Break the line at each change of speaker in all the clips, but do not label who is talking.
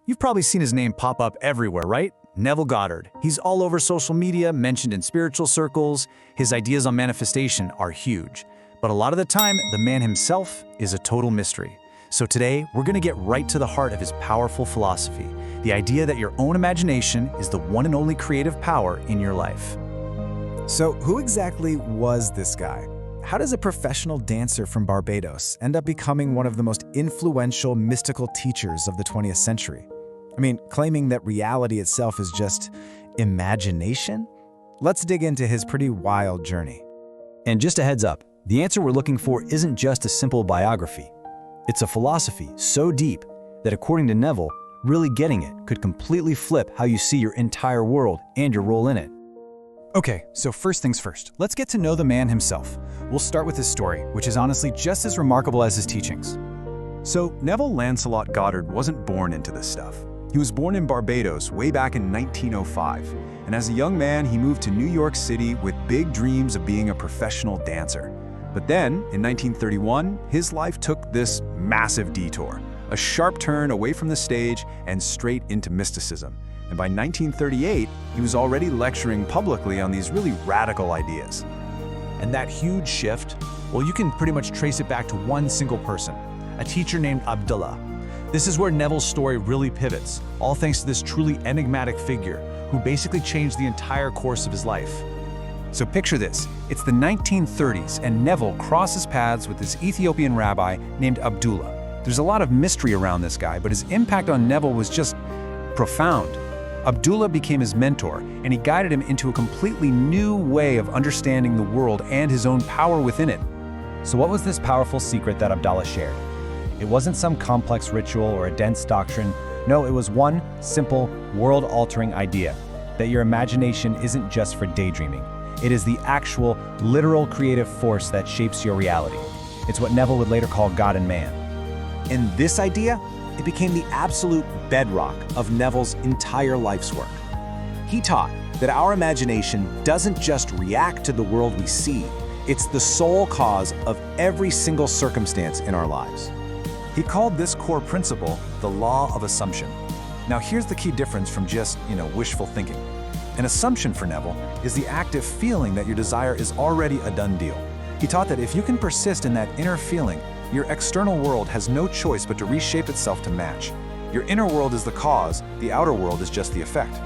You've probably seen his name pop up everywhere, right? Neville Goddard. He's all over social media, mentioned in spiritual circles. His ideas on manifestation are huge. But a lot of the time, the man himself is a total mystery. So today, we're going to get right to the heart of his powerful philosophy, the idea that your own imagination is the one and only creative power in your life.
So who exactly was this guy? How does a professional dancer from Barbados end up becoming one of the most influential mystical teachers of the 20th century? I mean, claiming that reality itself is just imagination? Let's dig into his pretty wild journey.
And just a heads up, the answer we're looking for isn't just a simple biography. It's a philosophy so deep that, according to Neville, really getting it could completely flip how you see your entire world and your role in it.
Okay, so first things first, let's get to know the man himself. We'll start with his story, which is honestly just as remarkable as his teachings.
So Neville Lancelot Goddard wasn't born into this stuff. He was born in Barbados way back in 1905, and as a young man, he moved to New York City with big dreams of being a professional dancer. But then, in 1931, his life took this massive detour, a sharp turn away from the stage and straight into mysticism. And by 1938, he was already lecturing publicly on these really radical ideas.
And that huge shift, well, you can pretty much trace it back to one single person, a teacher named Abdullah. This is where Neville's story really pivots, all thanks to this truly enigmatic figure who basically changed the entire course of his life.
So picture this, it's the 1930s and Neville crosses paths with this Ethiopian rabbi named Abdullah. There's a lot of mystery around this guy, but his impact on Neville was just profound. Abdullah became his mentor, and he guided him into a completely new way of understanding the world and his own power within it.
So what was this powerful secret that Abdullah shared? It wasn't some complex ritual or a dense doctrine. No, it was one simple, world-altering idea, that your imagination isn't just for daydreaming. It is the actual, literal creative force that shapes your reality. It's what Neville would later call God and man.
And this idea, it became the absolute bedrock of Neville's entire life's work. He taught that our imagination doesn't just react to the world we see, it's the sole cause of every single circumstance in our lives.
He called this core principle the law of assumption. Now here's the key difference from just, wishful thinking. An assumption for Neville is the active feeling that your desire is already a done deal. He taught that if you can persist in that inner feeling, your external world has no choice but to reshape itself to match. Your inner world is the cause, the outer world is just the effect.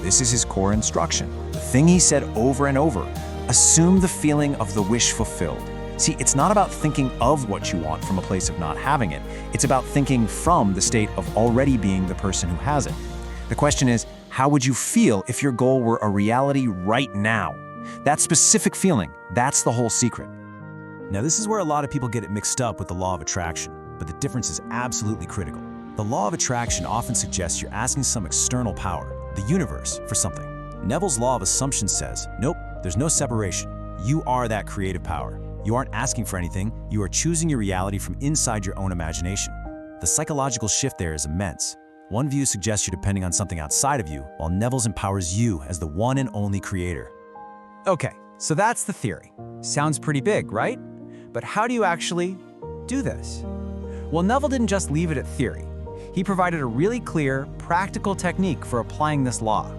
This is his core instruction. The thing he said over and over, assume the feeling of the wish fulfilled. See, it's not about thinking of what you want from a place of not having it. It's about thinking from the state of already being the person who has it. The question is, how would you feel if your goal were a reality right now? That specific feeling, that's the whole secret.
Now, this is where a lot of people get it mixed up with the law of attraction, but the difference is absolutely critical. The law of attraction often suggests you're asking some external power, the universe, for something. Neville's law of assumption says, nope, there's no separation. You are that creative power. You aren't asking for anything, you are choosing your reality from inside your own imagination. The psychological shift there is immense. One view suggests you're depending on something outside of you, while Neville's empowers you as the one and only creator.
Okay, so that's the theory. Sounds pretty big, right? But how do you actually do this? Well, Neville didn't just leave it at theory. He provided a really clear, practical technique for applying this law.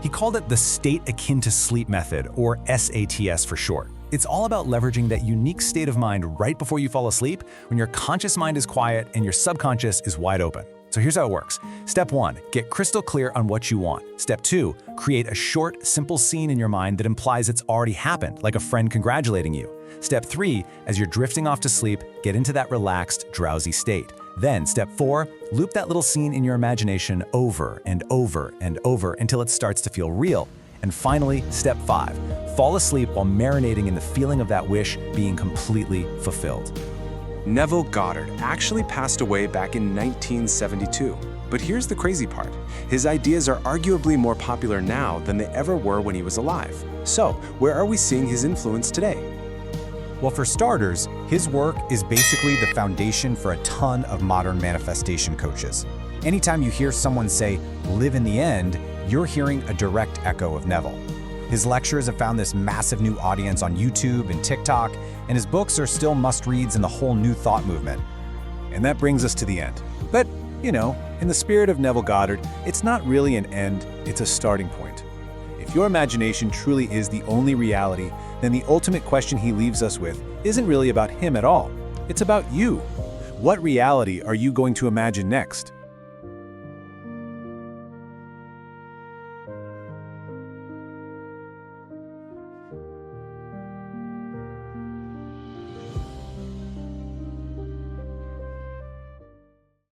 He called it the state akin to sleep method, or SATS for short. It's all about leveraging that unique state of mind right before you fall asleep, when your conscious mind is quiet and your subconscious is wide open. So here's how it works. Step 1, get crystal clear on what you want. Step 2, create a short, simple scene in your mind that implies it's already happened, like a friend congratulating you. Step 3, as you're drifting off to sleep, get into that relaxed, drowsy state. Then, step 4, loop that little scene in your imagination over and over and over until it starts to feel real. And finally, step 5, fall asleep while marinating in the feeling of that wish being completely fulfilled.
Neville Goddard actually passed away back in 1972. But here's the crazy part. His ideas are arguably more popular now than they ever were when he was alive. So, where are we seeing his influence today?
Well, for starters, his work is basically the foundation for a ton of modern manifestation coaches. Anytime you hear someone say, live in the end, you're hearing a direct echo of Neville. His lectures have found this massive new audience on YouTube and TikTok, and his books are still must-reads in the whole New Thought movement.
And that brings us to the end. But
You know, in the spirit of Neville Goddard, it's not really an end, it's a starting point. If your imagination truly is the only reality, then the ultimate question he leaves us with isn't really about him at all. It's about you. What reality are you going to imagine next?